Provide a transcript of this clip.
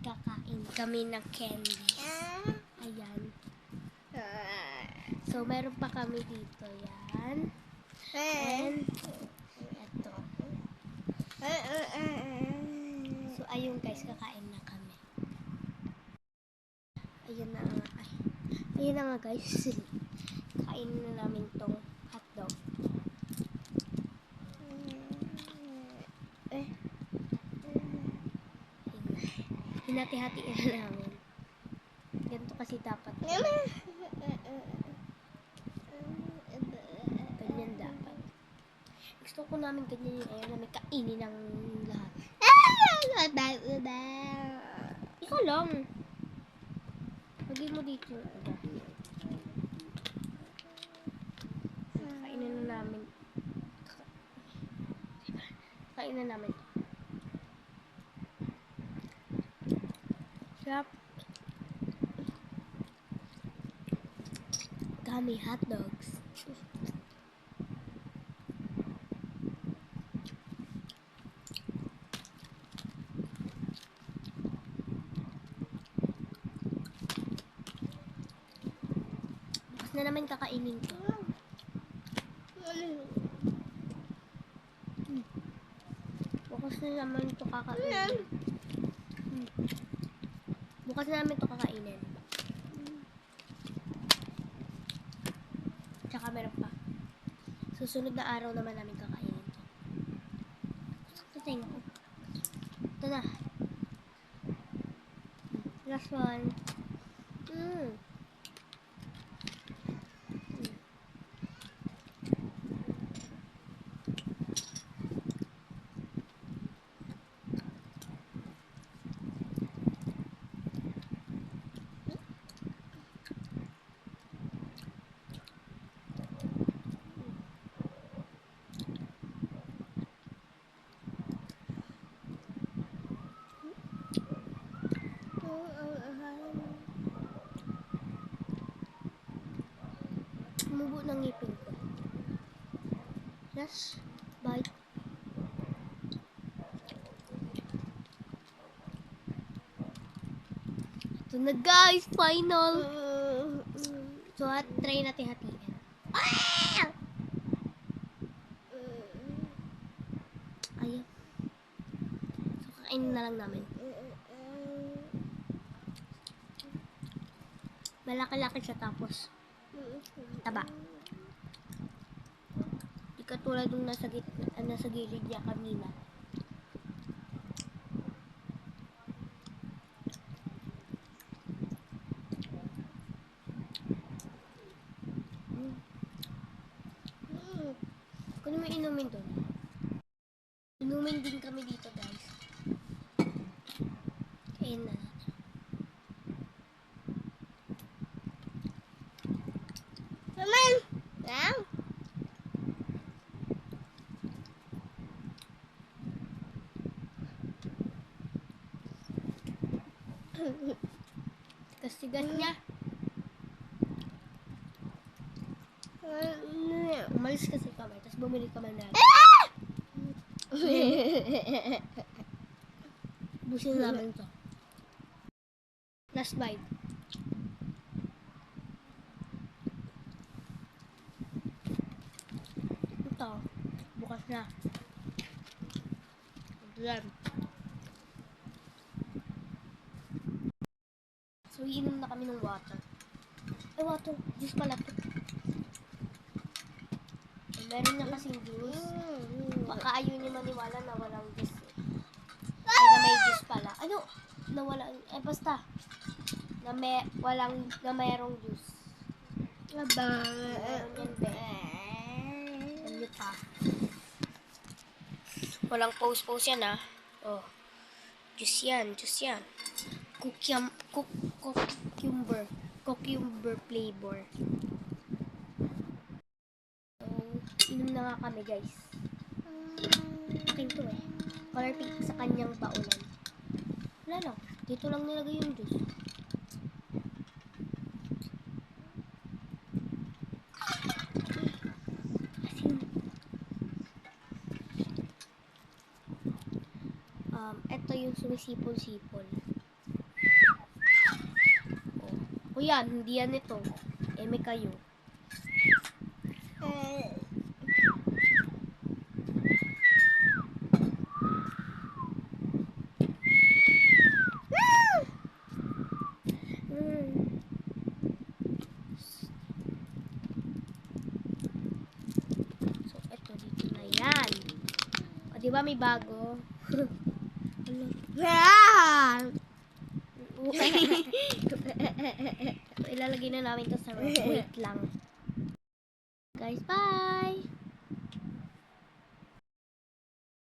Kakain kami ng candy. Ayan. So, meron pa kami dito. Yan. And, eto. So, ayun guys, kakain na kami. Ayun na nga. Ayun na nga guys. Kain na namin tong hotdog. Hinati-hatiin na namin. Ganito kasi dapat. Ganyan dapat. Gusto ko namin ganyan yung ayaw namin kainin ng lahat. Ikaw lang. Lagay mo dito. Kainan na namin. Kainan namin. Sarap. Dami hotdogs. Bukas na naman kakainin ko. Bukas na naman ito kakainin. Bukas na namin ito kakainin. Tsaka meron pa. Susunod na araw naman namin kakainin ito. Sakto tayo ko. Ito na. Last one. Tumubo ng ngipin ko. Yes, bite. Ito na guys, final. So, try natin hatiin. Ayun. So, kakainin na lang namin. Malaki-laki siya tapos taba. Di katulad nung nasa gilid niya kanina. Kung may inumin doon. Inumin din kami dito guys. Kain na. Naman! Lang! Tigas-tigas niya. Umalis kasi kami, tapos bumili kami na. Busin namin ito. Last bite. Ito. Bukas na. Ayan. So, iinom na kami ng water. Water. Juice pala ito. Meron na kasing juice. Baka ayaw niyo maniwala na walang juice. Ay, na may juice pala. Ano? Na walang, basta. Na mayroong juice. Meron yan, be. Ano pa? Walang post yan, ah. Oh. Juice yan. Cucumber flavor. Inom na nga kami guys. Akin to eh. Color pink sa kanyang baunan. Wala lang. Dito lang nilagay yung juice. Ito yung sumisipol-sipol. O yan, hindi yan ito. Eme kayo. So, ito dito na yan. O, di ba may bago? Ilalagay na namin to sa ref. Wait lang. Guys, bye!